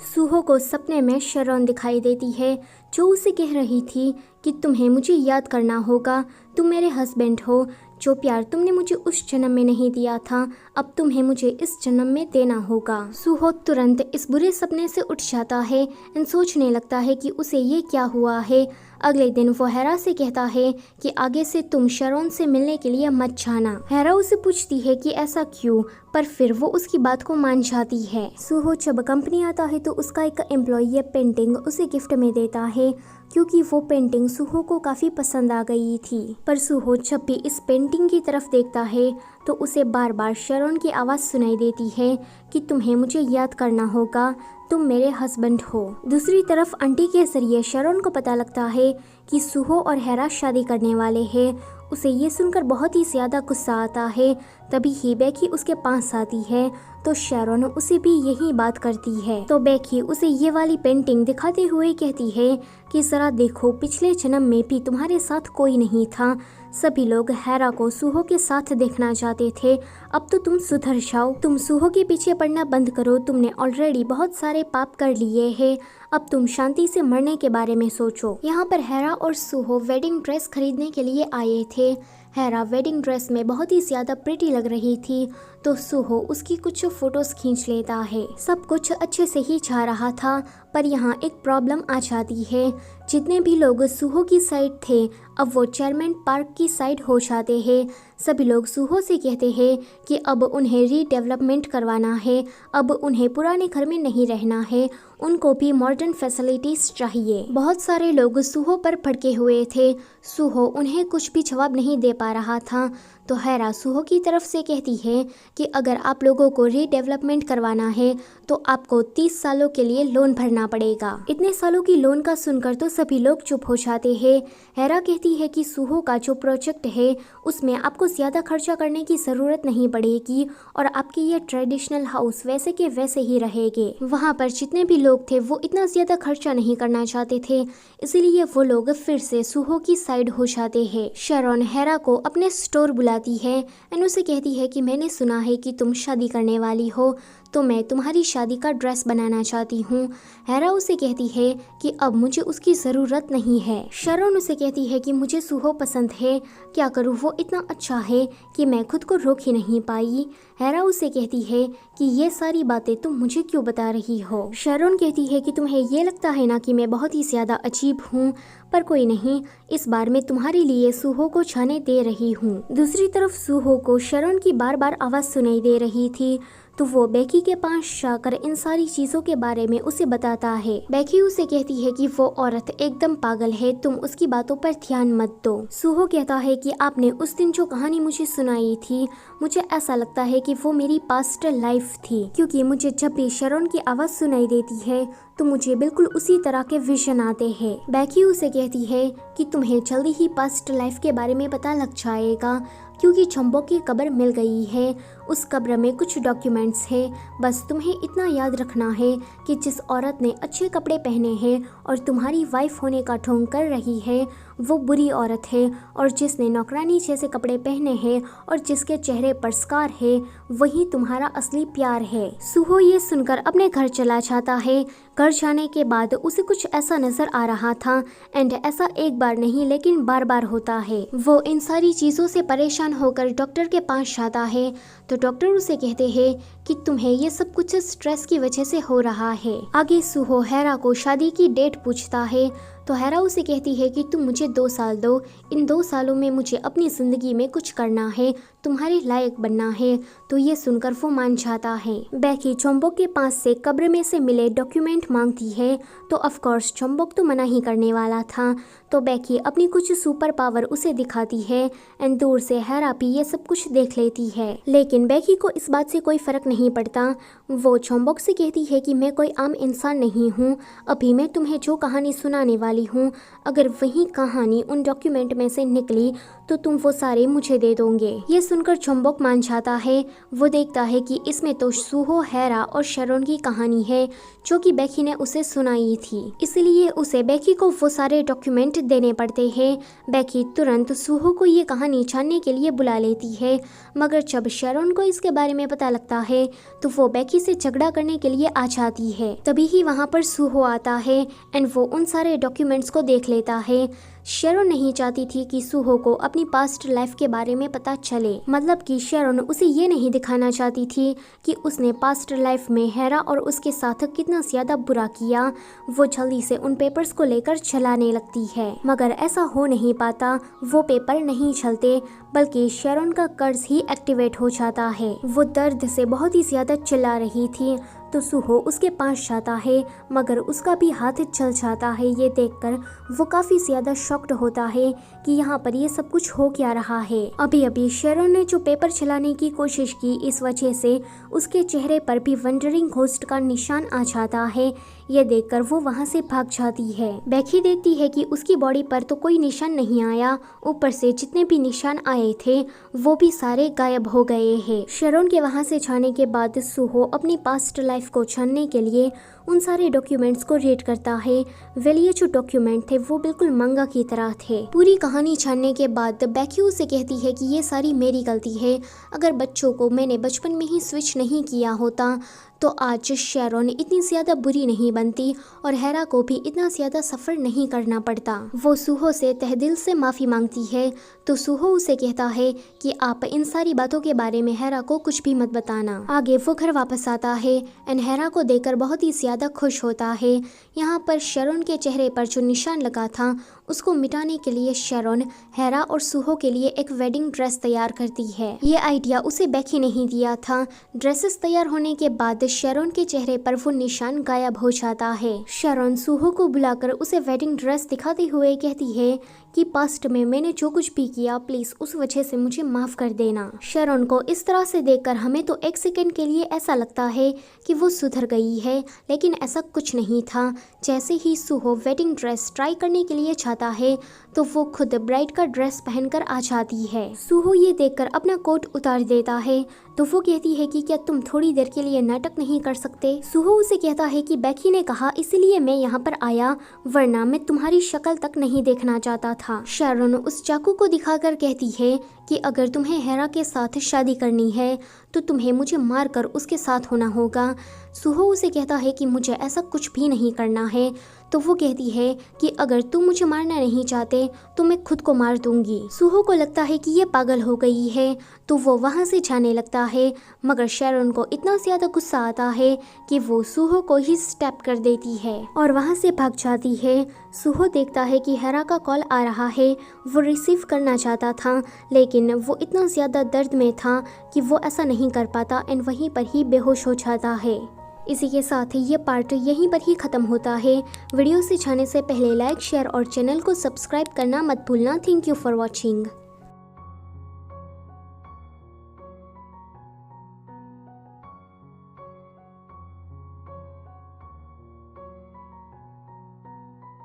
सूहो को सपने में शरॉन दिखाई देती है जो उसे कह रही थी कि तुम्हें मुझे याद करना होगा, तुम मेरे हस्बैंड हो, जो प्यार तुमने मुझे उस जन्म में नहीं दिया था अब तुम्हें मुझे इस जन्म में देना होगा। सूहो तुरंत इस बुरे सपने से उठ जाता है एंड सोचने लगता है कि उसे ये क्या हुआ है। अगले दिन वो हेरा से कहता है कि आगे से तुम शरॉन से मिलने के लिए मत जाना। हेरा उसे पूछती है कि ऐसा क्यों, पर फिर वो उसकी बात को मान जाती है। सूहो जब कंपनी आता है तो उसका एक एम्प्लॉय ये पेंटिंग उसे गिफ्ट में देता है क्योंकि वो पेंटिंग सूहो को काफी पसंद आ गई थी। पर सूहो जब भी इस पेंटिंग की तरफ देखता है तो उसे बार बार शरॉन की आवाज सुनाई देती है कि तुम्हें मुझे याद करना होगा, तुम मेरे हस्बैंड हो। दूसरी तरफ आंटी के जरिए शरॉन को पता लगता है कि सूहो और हेरा शादी करने वाले हैं। उसे ये सुनकर बहुत ही ज्यादा गुस्सा आता है। तभी ही बेकी उसके पास आती है तो शरॉन उसे भी यही बात करती है। तो बेकी उसे ये वाली पेंटिंग दिखाते हुए कहती है कि जरा देखो, पिछले जन्म में भी तुम्हारे साथ कोई नहीं था, सभी लोग हेरा को सूहो के साथ देखना चाहते थे, अब तो तुम सुधर जाओ, तुम सूहो के पीछे पड़ना बंद करो, तुमने ऑलरेडी बहुत सारे पाप कर लिए हैं, अब तुम शांति से मरने के बारे में सोचो। यहाँ पर हेरा और सूहो वेडिंग ड्रेस खरीदने के लिए आए थे। हेरा वेडिंग ड्रेस में बहुत ही ज्यादा प्रिटी लग रही थी तो सूहो उसकी कुछ फोटोज खींच लेता है। सब कुछ अच्छे से ही जा रहा था पर यहाँ एक प्रॉब्लम आ जाती है। जितने भी लोग सूहो की साइड थे अब वो चेयरमैन पार्क की साइड हो जाते हैं। सभी लोग सूहो से कहते हैं कि अब उन्हें रीडेवलपमेंट करवाना है, अब उन्हें पुराने घर में नहीं रहना है, उनको भी मॉडर्न फैसिलिटीज चाहिए। बहुत सारे लोग सूहो पर भड़के हुए थे। सूहो उन्हें कुछ भी जवाब नहीं दे पा रहा था तो हेरा सूहो की तरफ से कहती है कि अगर आप लोगों को रीडेवलपमेंट करवाना है तो आपको 30 सालों के लिए लोन भरना पड़ेगा। इतने सालों की लोन का सुनकर तो सभी लोग चुप हो जाते हैं। हेरा कहती है कि सूहो का जो प्रोजेक्ट है उसमें आपको ज्यादा खर्चा करने की जरूरत नहीं पड़ेगी और आपके ये ट्रेडिशनल हाउस वैसे के वैसे ही रहेंगे। वहाँ पर जितने भी लोग थे वो इतना ज्यादा खर्चा नहीं करना चाहते थे, इसीलिए वो लोग फिर से सूहो की साइड हो जाते हैं। शरॉन हेरा को अपने स्टोर बुलाती है एंड उसे कहती है कि मैंने सुना है कि तुम शादी करने वाली हो तो मैं तुम्हारी शादी का ड्रेस बनाना चाहती हूँ। हेरा उसे कहती है कि अब मुझे उसकी ज़रूरत नहीं है। शरॉन उसे कहती है कि मुझे सूहो पसंद है, क्या करूँ, वो इतना अच्छा है कि मैं खुद को रोक ही नहीं पाई। हेरा उसे कहती है कि ये सारी बातें तुम मुझे क्यों बता रही हो। शरॉन कहती है कि तुम्हें ये लगता है ना कि मैं बहुत ही ज़्यादा अजीब हूँ, पर कोई नहीं, इस बार मैं तुम्हारे लिए सूहो को जाने दे रही हूँ। दूसरी तरफ सूहो को शरॉन की बार बार आवाज़ सुनाई दे रही थी तो वो बेकी के पास जाकर इन सारी चीजों के बारे में उसे बताता है। बेकी उसे कहती है कि वो औरत एकदम पागल है, तुम उसकी बातों पर ध्यान मत दो। सूहो कहता है कि आपने उस दिन जो कहानी मुझे सुनाई थी, मुझे ऐसा लगता है कि वो मेरी पास्ट लाइफ थी, क्योंकि मुझे जब भी शरॉन की आवाज सुनाई देती है तो मुझे बिल्कुल उसी तरह के विजन आते हैं। बेकी उसे कहती है कि तुम्हें जल्दी ही पास्ट लाइफ के बारे में पता लग जाएगा क्योंकि चंबो की कब्र मिल गई है, उस कब्र में कुछ डॉक्यूमेंट्स है, बस तुम्हें इतना याद रखना है कि जिस औरत ने अच्छे कपड़े पहने हैं और तुम्हारी वाइफ होने का ढोंग कर रही है वो बुरी औरत है, और जिसने नौकरानी जैसे कपड़े पहने हैं और जिसके चेहरे पर स्कार है वही तुम्हारा असली प्यार है। सूहो ये सुनकर अपने घर चला जाता है। घर जाने के बाद उसे कुछ ऐसा नजर आ रहा था एंड ऐसा एक बार नहीं लेकिन बार बार होता है। वो इन सारी चीजों से परेशान होकर डॉक्टर के पास जाता है तो डॉक्टर उसे कहते हैं कि तुम्हें ये सब कुछ स्ट्रेस की वजह से हो रहा है। आगे सूहो हेरा को शादी की डेट पूछता है तो हेरा उसे कहती है कि तुम मुझे 2 साल दो, इन 2 सालों में मुझे अपनी जिंदगी में कुछ करना है, तुम्हारे लायक बनना है। तो ये सुनकर वो मान जाता है। बेकी चोम्बोक के पास से कब्र में से मिले डॉक्यूमेंट मांगती है तो ऑफ कोर्स चोम्बोक तो मना ही करने वाला था। तो बेकी अपनी कुछ सुपर पावर उसे दिखाती है एंड दूर से हेरा भी ये सब कुछ देख लेती है, लेकिन बेकी को इस बात से कोई फर्क नहीं पड़ता। वो चोम्बोक से कहती है कि मैं कोई आम इंसान नहीं हूँ, अभी मैं तुम्हें जो कहानी सुनाने वाली हूँ अगर वही कहानी उन डॉक्यूमेंट में से निकली तो तुम वो सारे मुझे दे दोगे। ये सुनकर चुंबक मान जाता है। वो देखता है कि इसमें तो सूहो, हेरा और शैरॉन की कहानी है जो कि बेकी ने उसे सुनाई थी, इसलिए उसे बेकी को वो सारे डॉक्यूमेंट देने पड़ते हैं। बेकी तुरंत सूहो को ये कहानी जानने के लिए बुला लेती है, मगर जब शैरॉन को इसके बारे में पता लगता है तो वो बेकी से झगड़ा करने के लिए आ जाती है। तभी ही वहाँ पर सूहो आता है एंड वो उन सारे डॉक्यूमेंट्स को देख लेता है। शैरॉन नहीं चाहती थी कि सूहो को अपनी पास्ट लाइफ के बारे में पता चले, मतलब कि शैरॉन उसे ये नहीं दिखाना चाहती थी कि उसने पास्ट लाइफ में हेरा और उसके साथ कितना ज्यादा बुरा किया। वो जल्दी से उन पेपर्स को लेकर चलाने लगती है, मगर ऐसा हो नहीं पाता। वो पेपर नहीं चलते बल्कि शैरॉन का कर्ज ही एक्टिवेट हो जाता है। वो दर्द से बहुत ही ज्यादा चिल्ला रही थी तो सूहो उसके पास जाता है, मगर उसका भी हाथ चल जाता है। ये देखकर वो काफी ज्यादा शॉक्ड होता है कि यहाँ पर ये सब कुछ हो क्या रहा है। अभी अभी शैरॉन ने जो पेपर चलाने की कोशिश की, इस वजह से उसके चेहरे पर भी वंडरिंग घोस्ट का निशान आ जाता है। ये देखकर वो वहाँ से भाग जाती है। बेकी देखती है कि उसकी बॉडी पर तो कोई निशान नहीं आया, ऊपर से जितने भी निशान आए थे वो भी सारे गायब हो गए हैं। शैरॉन के वहाँ से जाने के बाद सूहो अपनी पास्ट लाइफ को जानने के लिए उन सारे डॉक्यूमेंट्स को रीड करता है। वेल ये जो डॉक्यूमेंट थे वो बिल्कुल मंगा की तरह थे। पूरी कहानी जानने के बाद बेकी उसे कहती है कि ये सारी मेरी गलती है। अगर बच्चों को मैंने बचपन में ही स्विच नहीं किया होता तो आज शैरॉन इतनी ज्यादा बुरी नहीं बनती और हेरा को भी इतना ज्यादा सफर नहीं करना पड़ता। वो सूहो से तहदिल से माफी मांगती है तो सूहो उसे कहता है कि आप इन सारी बातों के बारे में हेरा को कुछ भी मत बताना। आगे वो घर वापस आता है एंड हेरा को देखकर बहुत ही ज्यादा खुश होता है। यहाँ पर शैरॉन के चेहरे पर जो निशान लगा था उसको मिटाने के लिए शैरॉन हेरा और सूहो के लिए एक वेडिंग ड्रेस तैयार करती है। ये आइडिया उसे बेकी नहीं दिया था। ड्रेसेस तैयार होने के बाद शैरॉन के चेहरे पर वो निशान गायब हो जाता है। शैरॉन सूहो को बुलाकर उसे वेडिंग ड्रेस दिखाते हुए कहती है कि पास्ट में मैंने जो कुछ भी किया प्लीज उस वजह से मुझे माफ कर देना। शैरॉन को इस तरह से देखकर हमें तो एक सेकंड के लिए ऐसा लगता है कि वो सुधर गई है, लेकिन ऐसा कुछ नहीं था। जैसे ही सूहो वेडिंग ड्रेस ट्राई करने के लिए जाता है तो वो खुद ब्राइड का ड्रेस पहनकर आ जाती है। सूहो ये देखकर अपना कोट उतार देता है तो वो कहती है कि क्या तुम थोड़ी देर के लिए नाटक नहीं कर सकते। सूहो उसे कहता है कि बेकी ने कहा इसलिए मैं यहाँ पर आया, वरना मैं तुम्हारी शक्ल तक नहीं देखना चाहता था। शैरॉन उस चाकू को दिखाकर कहती है कि अगर तुम्हें हेरा के साथ शादी करनी है तो तुम्हें मुझे मारकर उसके साथ होना होगा। सूहो उसे कहता है कि मुझे ऐसा कुछ भी नहीं करना है तो वो कहती है कि अगर तुम मुझे मारना नहीं चाहते तो मैं खुद को मार दूंगी। सूहो को लगता है कि ये पागल हो गई है तो वो वहाँ से जाने लगता है, मगर शैरॉन को इतना ज्यादा गुस्सा आता है कि वो सूहो को ही स्टेप कर देती है और वहाँ से भाग जाती है। सूहो देखता है कि हेरा का कॉल आ रहा है। वो रिसीव करना चाहता था लेकिन वो इतना ज्यादा दर्द में था कि वो ऐसा नहीं कर पाता एंड वहीं पर ही बेहोश हो जाता है। इसी के साथ ये पार्ट यहीं पर ही ख़त्म होता है। वीडियो से जाने से पहले लाइक, शेयर और चैनल को सब्सक्राइब करना मत भूलना। Thank you for watching.